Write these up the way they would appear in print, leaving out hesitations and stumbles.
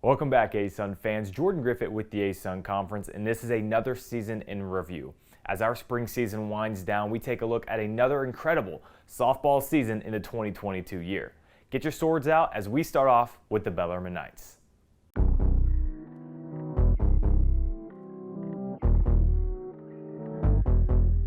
Welcome back, ASUN fans. Jordan Griffith with the ASUN Conference, and this is another season in review. As our spring season winds down, we take a look at another incredible softball season in the 2022 year. Get your swords out as we start off with the Bellarmine Knights.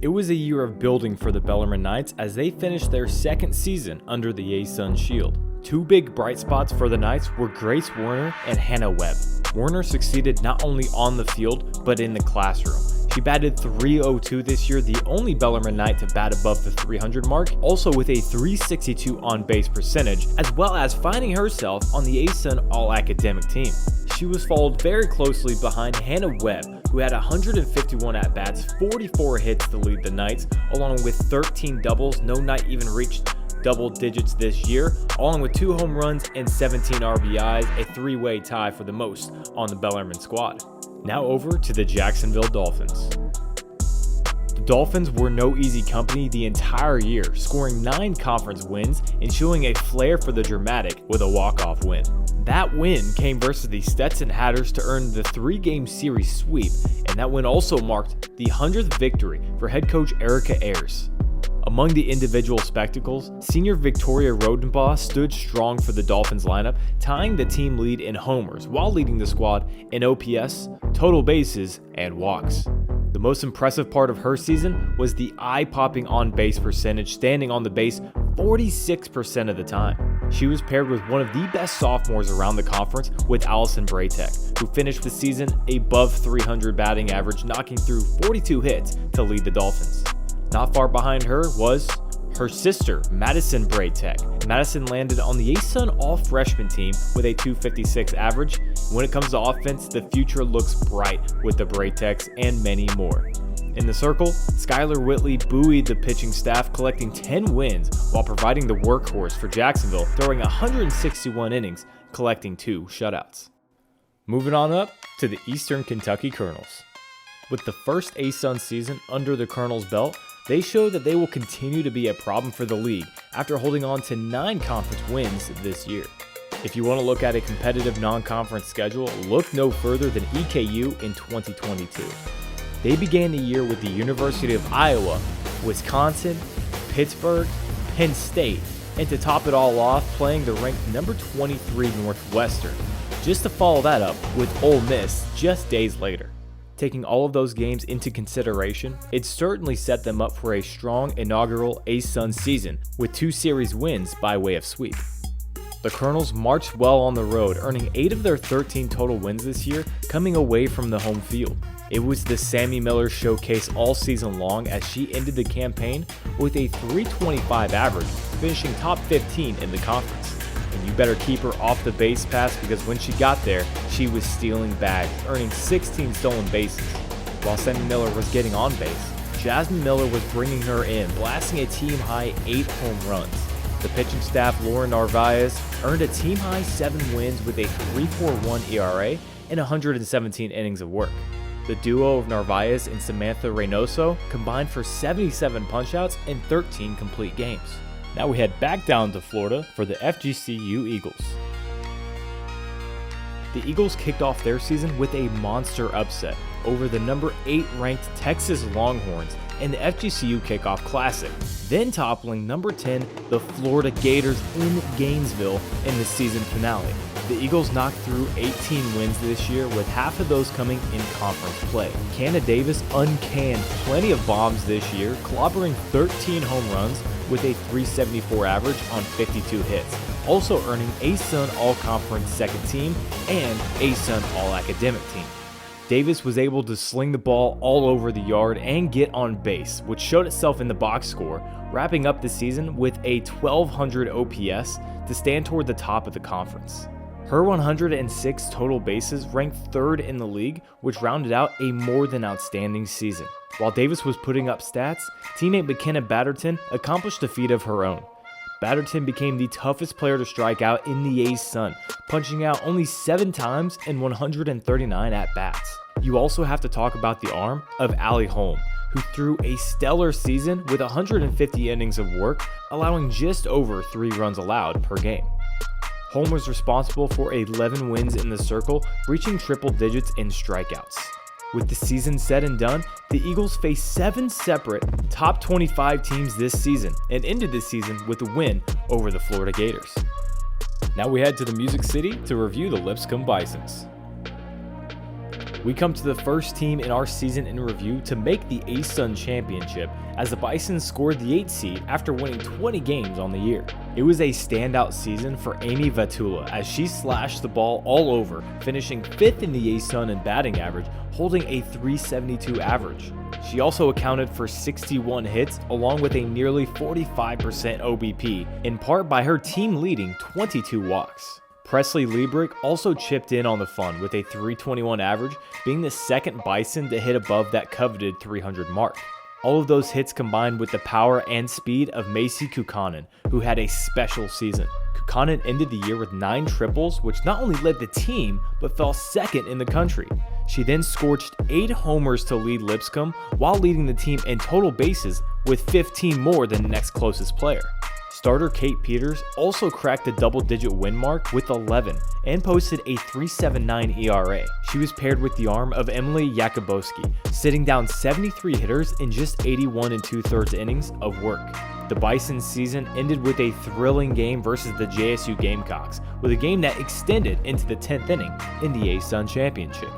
It was a year of building for the Bellarmine Knights as they finished their second season under the ASUN Shield. Two big bright spots for the Knights were Grace Werner and Hannah Webb. Werner succeeded not only on the field, but in the classroom. She batted .302 this year, the only Bellarmine Knight to bat above the 300 mark, also with a .362 on-base percentage, as well as finding herself on the ASUN All-Academic team. She was followed very closely behind Hannah Webb, who had 151 at-bats, 44 hits to lead the Knights, along with 13 doubles. No Knight even reached double digits this year, along with 2 home runs and 17 RBIs, a 3-way tie for the most on the Bellarmine squad. Now over to the Jacksonville Dolphins. The Dolphins were no easy company the entire year, scoring 9 conference wins and showing a flair for the dramatic with a walk-off win. That win came versus the Stetson Hatters to earn the 3-game series sweep, and that win also marked the 100th victory for head coach Erica Ayers. Among the individual spectacles, senior Victoria Rodenbaugh stood strong for the Dolphins lineup, tying the team lead in homers while leading the squad in OPS, total bases, and walks. The most impressive part of her season was the eye-popping on-base percentage, standing on the base 46% of the time. She was paired with one of the best sophomores around the conference with Allison Braytek, who finished the season above 300 batting average, knocking through 42 hits to lead the Dolphins. Not far behind her was her sister, Madison Braytek. Madison landed on the ASUN All-Freshman team with a .256 average. When it comes to offense, the future looks bright with the Brayteks and many more. In the circle, Skylar Whitley buoyed the pitching staff, collecting 10 wins while providing the workhorse for Jacksonville, throwing 161 innings, collecting 2 shutouts. Moving on up to the Eastern Kentucky Colonels. With the first ASUN season under the Colonels' belt, they show that they will continue to be a problem for the league after holding on to 9 conference wins this year. If you want to look at a competitive non-conference schedule, look no further than EKU in 2022. They began the year with the University of Iowa, Wisconsin, Pittsburgh, Penn State, and to top it all off, playing the ranked number 23 Northwestern, just to follow that up with Ole Miss just days later. Taking all of those games into consideration, it certainly set them up for a strong inaugural ASUN season with 2 series wins by way of sweep. The Colonels marched well on the road, earning 8 of their 13 total wins this year, coming away from the home field. It was the Sammy Miller showcase all season long as she ended the campaign with a .325 average, finishing top 15 in the conference. And you better keep her off the base pass because when she got there, she was stealing bags, earning 16 stolen bases. While Sammy Miller was getting on base, Jasmine Miller was bringing her in, blasting a team-high 8 home runs. The pitching staff, Lauren Narvaez, earned a team-high 7 wins with a .341 ERA and 117 innings of work. The duo of Narvaez and Samantha Reynoso combined for 77 punchouts and 13 complete games. Now we head back down to Florida for the FGCU Eagles. The Eagles kicked off their season with a monster upset over the number 8 ranked Texas Longhorns in the FGCU Kickoff Classic, then toppling number 10, the Florida Gators in Gainesville in the season finale. The Eagles knocked through 18 wins this year, with half of those coming in conference play. Canna Davis uncanned plenty of bombs this year, clobbering 13 home runs with a .374 average on 52 hits, also earning ASUN All-Conference second team and ASUN All-Academic team. Davis was able to sling the ball all over the yard and get on base, which showed itself in the box score, wrapping up the season with a 1200 OPS to stand toward the top of the conference. Her 106 total bases ranked 3rd in the league, which rounded out a more than outstanding season. While Davis was putting up stats, teammate McKenna Batterton accomplished a feat of her own. Batterton became the toughest player to strike out in the ASUN, punching out only 7 times in 139 at-bats. You also have to talk about the arm of Allie Holm, who threw a stellar season with 150 innings of work, allowing just over 3 runs allowed per game. Holm was responsible for 11 wins in the circle, reaching triple digits in strikeouts. With the season said and done, the Eagles faced 7 separate top 25 teams this season and ended the season with a win over the Florida Gators. Now we head to the Music City to review the Lipscomb Bisons. We come to the first team in our season in review to make the ASUN championship, as the Bison scored the 8th seed after winning 20 games on the year. It was a standout season for Amy Vatula as she slashed the ball all over, finishing 5th in the ASUN in batting average, holding a .372 average. She also accounted for 61 hits along with a nearly 45% OBP, in part by her team leading 22 walks. Presley Liebrick also chipped in on the fun with a .321 average, being the second Bison to hit above that coveted 300 mark. All of those hits combined with the power and speed of Macy Kukkonen, who had a special season. Kukkonen ended the year with 9 triples, which not only led the team, but fell second in the country. She then scorched 8 homers to lead Lipscomb, while leading the team in total bases with 15 more than the next closest player. Starter Kate Peters also cracked the double-digit win mark with 11 and posted a .379 ERA. She was paired with the arm of Emily Yakubowski, sitting down 73 hitters in just 81 2/3 innings of work. The Bison's season ended with a thrilling game versus the JSU Gamecocks, with a game that extended into the 10th inning in the ASUN Championship.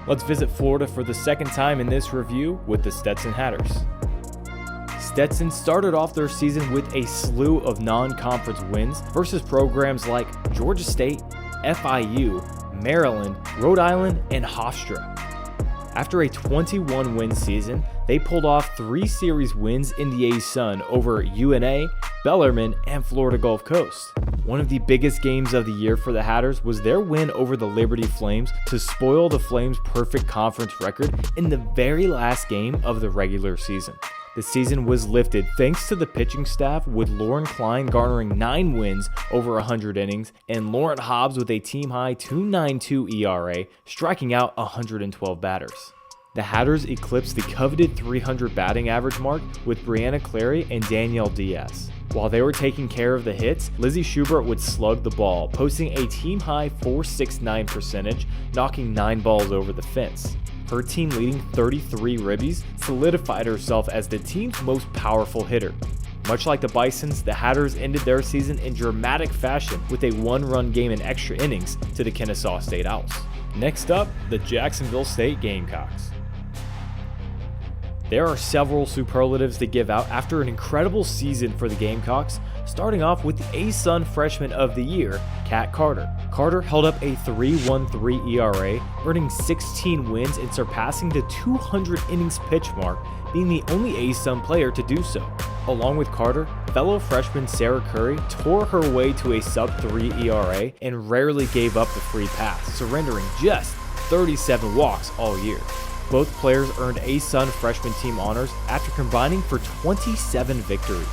Let's visit Florida for the second time in this review with the Stetson Hatters. Stetson started off their season with a slew of non-conference wins versus programs like Georgia State, FIU, Maryland, Rhode Island, and Hofstra. After a 21-win season, they pulled off 3 series wins in the ASUN over UNA, Bellarmine, and Florida Gulf Coast. One of the biggest games of the year for the Hatters was their win over the Liberty Flames to spoil the Flames' perfect conference record in the very last game of the regular season. The season was lifted thanks to the pitching staff, with Lauren Klein garnering 9 wins over 100 innings and Lauren Hobbs with a team-high .292 ERA, striking out 112 batters. The Hatters eclipsed the coveted 300 batting average mark with Brianna Clary and Danielle Diaz. While they were taking care of the hits, Lizzie Schubert would slug the ball, posting a team-high .469 percentage, knocking 9 balls over the fence. Her team leading 33 ribbies solidified herself as the team's most powerful hitter. Much like the Bisons, the Hatters ended their season in dramatic fashion with a 1-run game in extra innings to the Kennesaw State Owls. Next up, the Jacksonville State Gamecocks. There are several superlatives to give out after an incredible season for the Gamecocks, starting off with the ASUN Freshman of the Year, Kat Carter. Carter held up a .313 ERA, earning 16 wins and surpassing the 200 innings pitch mark, being the only ASUN player to do so. Along with Carter, fellow freshman Sarah Curry tore her way to a sub-3 ERA and rarely gave up the free pass, surrendering just 37 walks all year. Both players earned ASUN freshman team honors after combining for 27 victories.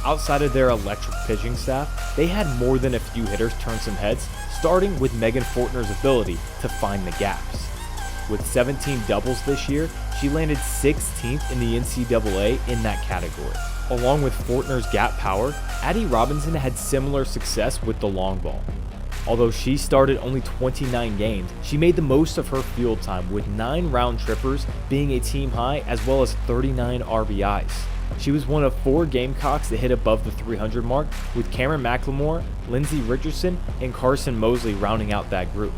Outside of their electric pitching staff, they had more than a few hitters turn some heads, starting with Megan Fortner's ability to find the gaps. With 17 doubles this year, she landed 16th in the NCAA in that category. Along with Fortner's gap power, Addie Robinson had similar success with the long ball. Although she started only 29 games, she made the most of her field time, with 9 round trippers being a team high, as well as 39 RBIs. She was one of 4 Gamecocks that hit above the 300 mark, with Cameron McLemore, Lindsey Richardson, and Carson Mosley rounding out that group.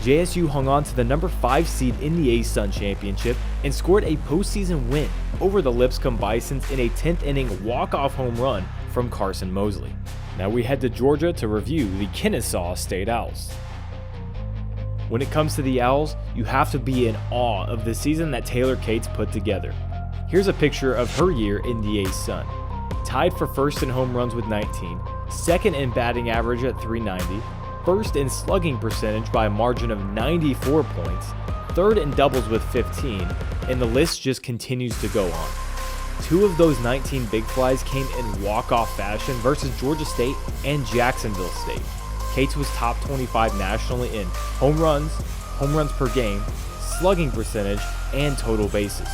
JSU hung on to the number 5 seed in the ASUN Championship and scored a postseason win over the Lipscomb Bisons in a 10th inning walk-off home run from Carson Mosley. Now we head to Georgia to review the Kennesaw State Owls. When it comes to the Owls, you have to be in awe of the season that Taylor Cates put together. Here's a picture of her year in the ASUN. Tied for first in home runs with 19, second in batting average at .390, first in slugging percentage by a margin of 94 points, third in doubles with 15, and the list just continues to go on. 2 of those 19 big flies came in walk-off fashion versus Georgia State and Jacksonville State. Cates was top 25 nationally in home runs per game, slugging percentage, and total bases.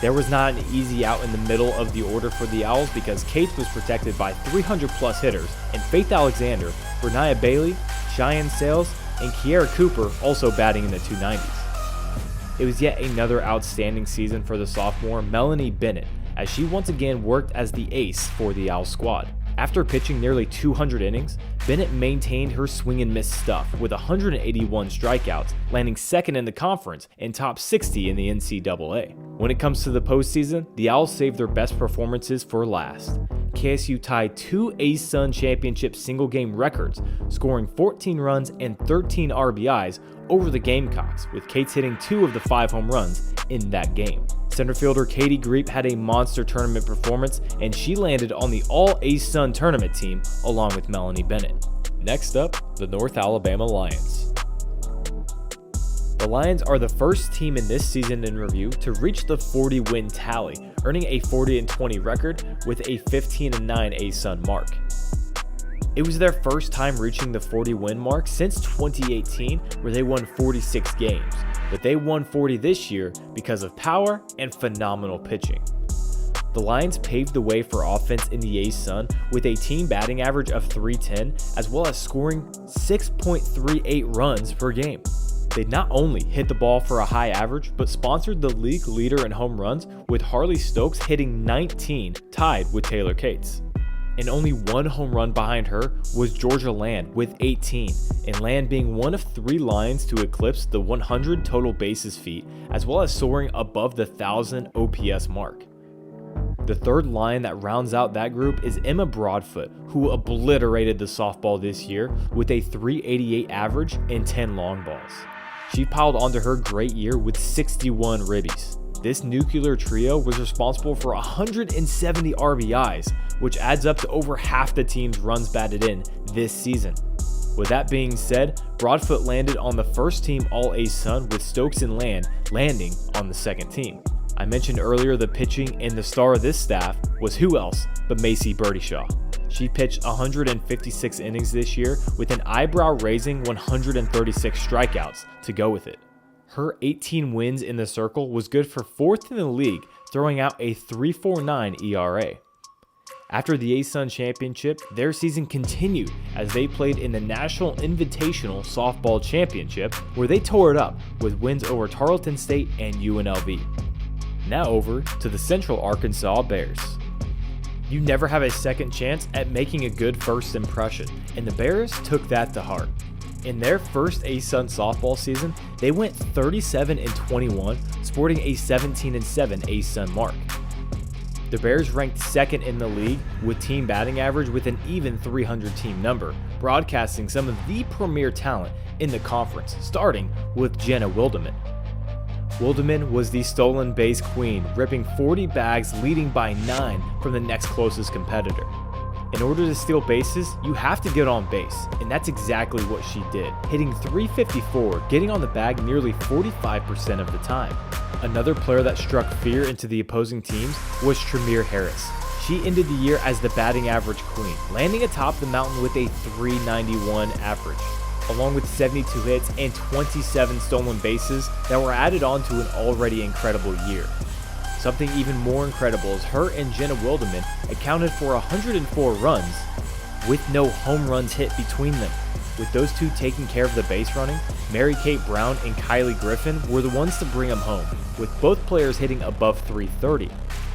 There was not an easy out in the middle of the order for the Owls because Cates was protected by 300-plus hitters, and Faith Alexander, Renaya Bailey, Cheyenne Sales, and Kiera Cooper also batting in the 290s. It was yet another outstanding season for the sophomore Melanie Bennett, as she once again worked as the ace for the Owls squad. After pitching nearly 200 innings, Bennett maintained her swing and miss stuff with 181 strikeouts, landing second in the conference and top 60 in the NCAA. When it comes to the postseason, the Owls saved their best performances for last. KSU tied 2 ASUN championship single-game records, scoring 14 runs and 13 RBIs over the Gamecocks, with Cates hitting 2 of the 5 home runs in that game. Center fielder Katie Greep had a monster tournament performance, and she landed on the All-ASUN tournament team along with Melanie Bennett. Next up, the North Alabama Lions. The Lions are the first team in this season in review to reach the 40-win tally, earning a 40-20 record with a 15-9 ASUN mark. It was their first time reaching the 40-win mark since 2018, where they won 46 games, but they won 40 this year because of power and phenomenal pitching. The Lions paved the way for offense in the ASUN with a team batting average of .310, as well as scoring 6.38 runs per game. They not only hit the ball for a high average, but sponsored the league leader in home runs, with Harley Stokes hitting 19, tied with Taylor Cates. And only one home run behind her was Georgia Land with 18, and Land being one of 3 Lions to eclipse the 100 total bases feat, as well as soaring above the 1,000 OPS mark. The third Lion that rounds out that group is Emma Broadfoot, who obliterated the softball this year with a .388 average and 10 long balls. She piled onto her great year with 61 ribbies. This nuclear trio was responsible for 170 RBIs, which adds up to over half the team's runs batted in this season. With that being said, Broadfoot landed on the first team All-ASUN, with Stokes and Land landing on the second team. I mentioned earlier the pitching, and the star of this staff was who else but Macy Birdyshaw. She pitched 156 innings this year with an eyebrow-raising 136 strikeouts to go with it. Her 18 wins in the circle was good for 4th in the league, throwing out a .349 ERA. After the ASUN championship, their season continued as they played in the National Invitational Softball Championship, where they tore it up with wins over Tarleton State and UNLV. Now over to the Central Arkansas Bears. You never have a second chance at making a good first impression, and the Bears took that to heart. In their first ASUN softball season, they went 37-21, sporting a 17-7 ASUN mark. The Bears ranked second in the league with team batting average with an even 300 team number, broadcasting some of the premier talent in the conference, starting with Jenna Wildeman. Wildeman was the stolen base queen, ripping 40 bags, leading by 9 from the next closest competitor. In order to steal bases, you have to get on base, and that's exactly what she did, hitting .354, getting on the bag nearly 45% of the time. Another player that struck fear into the opposing teams was Tremere Harris. She ended the year as the batting average queen, landing atop the mountain with a .391 average, along with 72 hits and 27 stolen bases that were added on to an already incredible year. Something even more incredible is her and Jenna Wildeman accounted for 104 runs with no home runs hit between them. With those two taking care of the base running, Mary Kate Brown and Kylie Griffin were the ones to bring them home, with both players hitting above .330.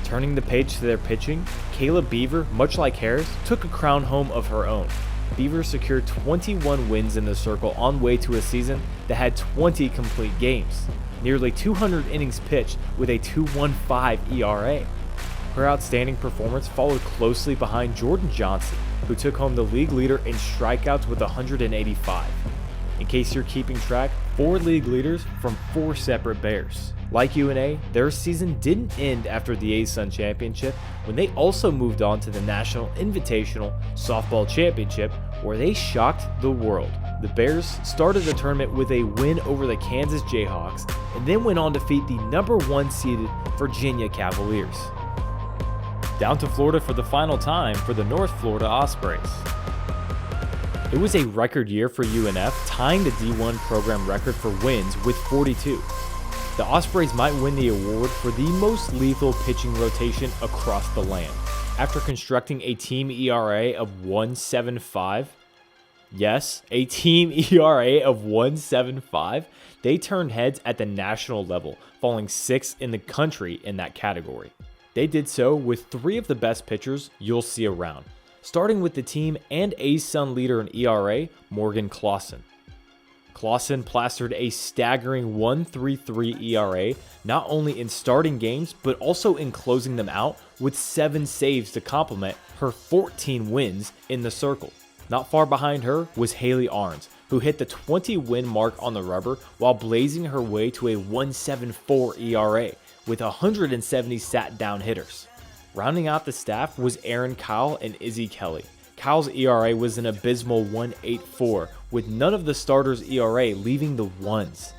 Turning the page to their pitching, Kayla Beaver, much like Harris, took a crown home of her own. Beaver secured 21 wins in the circle on way to a season that had 20 complete games, nearly 200 innings pitched with a .215 ERA. Her outstanding performance followed closely behind Jordan Johnson, who took home the league leader in strikeouts with 185. In case you're keeping track, 4 league leaders from 4 separate Bears. Like UNA, their season didn't end after the ASUN Championship, when they also moved on to the National Invitational Softball Championship, where they shocked the world. The Bears started the tournament with a win over the Kansas Jayhawks, and then went on to defeat the number 1 seeded Virginia Cavaliers. Down to Florida for the final time for the North Florida Ospreys. It was a record year for UNF, tying the D1 program record for wins with 42. the Ospreys might win the award for the most lethal pitching rotation across the land. After constructing a team ERA of 1.75, yes, a team ERA of 1.75, they turned heads at the national level, falling 6th in the country in that category. They did so with 3 of the best pitchers you'll see around, starting with the team and ASUN leader in ERA, Morgan Clausen. Clausen plastered a staggering 1.33 ERA not only in starting games but also in closing them out with 7 saves to complement her 14 wins in the circle. Not far behind her was Haley Arns, who hit the 20-win mark on the rubber while blazing her way to a 1.74 ERA with 170 sat-down hitters. Rounding out the staff was Aaron Kyle and Izzy Kelly. Kyle's ERA was an abysmal 1.84, with none of the starters' ERA leaving the ones.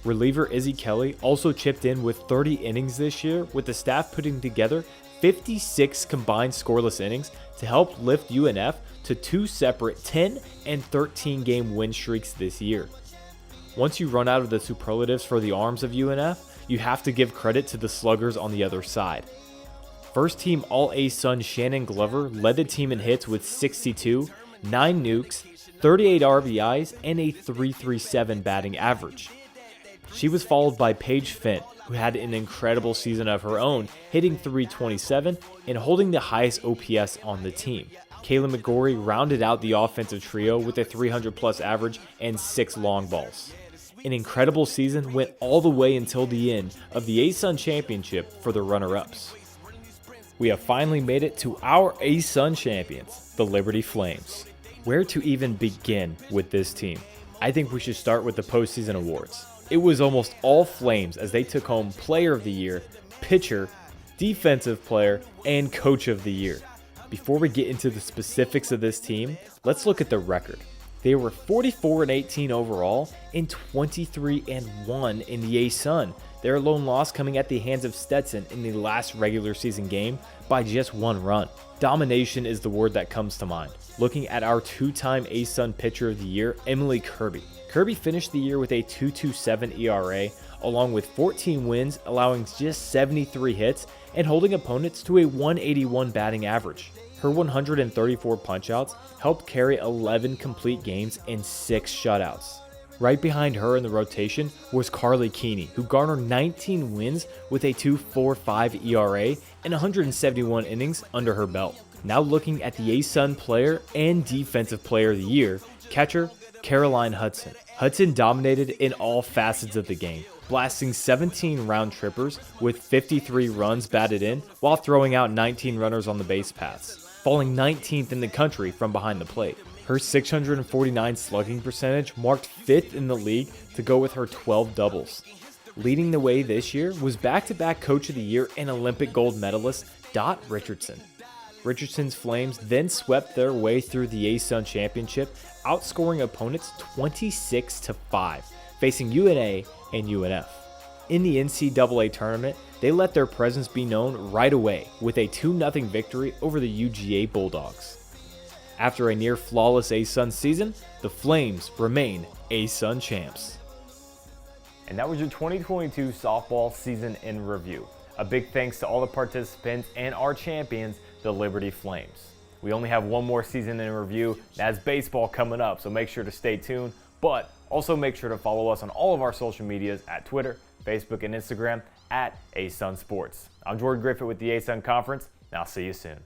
Reliever Izzy Kelly also chipped in with 30 innings this year, with the staff putting together 56 combined scoreless innings to help lift UNF to 2 separate 10 and 13 game win streaks this year. Once you run out of the superlatives for the arms of UNF, you have to give credit to the sluggers on the other side. First team All-ASUN Shannon Glover led the team in hits with 62, 9 nukes, 38 RBIs, and a .337 batting average. She was followed by Paige Fent, who had an incredible season of her own, hitting .327 and holding the highest OPS on the team. Kayla McGorry rounded out the offensive trio with a 300-plus average and 6 long balls. An incredible season went all the way until the end of the ASUN Championship for the runner-ups. We have finally made it to our ASUN champions, the Liberty Flames. Where to even begin with this team? I think we should start with the postseason awards. It was almost all Flames as they took home Player of the Year, Pitcher, Defensive Player, and Coach of the Year. Before we get into the specifics of this team, let's look at the record. They were 44-18 overall and 23-1 in the ASUN. Their lone loss coming at the hands of Stetson in the last regular season game by just 1 run. Domination is the word that comes to mind. Looking at our 2-time ASUN Pitcher of the Year, Emily Kirby. Kirby finished the year with a 2.27 ERA, along with 14 wins, allowing just 73 hits and holding opponents to a 181 batting average. Her 134 punchouts helped carry 11 complete games and 6 shutouts. Right behind her in the rotation was Carly Keeney, who garnered 19 wins with a 2.45 ERA and 171 innings under her belt. Now looking at the ASUN Player and Defensive Player of the Year, catcher Caroline Hudson. Hudson dominated in all facets of the game, blasting 17 round trippers with 53 runs batted in while throwing out 19 runners on the base paths, falling 19th in the country from behind the plate. Her 649 slugging percentage marked 5th in the league to go with her 12 doubles. Leading the way this year was back-to-back Coach of the Year and Olympic gold medalist Dot Richardson. Richardson's Flames then swept their way through the ASUN Championship, outscoring opponents 26-5, facing UNA and UNF. In the NCAA tournament, they let their presence be known right away with a 2-0 victory over the UGA Bulldogs. After a near flawless ASUN season, the Flames remain ASUN champs. And that was your 2022 softball season in review. A big thanks to all the participants and our champions, the Liberty Flames. We only have one more season in review. That's baseball coming up, so make sure to stay tuned. But also make sure to follow us on all of our social medias at Twitter, Facebook, and Instagram at ASUN Sports. I'm Jordan Griffith with the ASUN Conference, and I'll see you soon.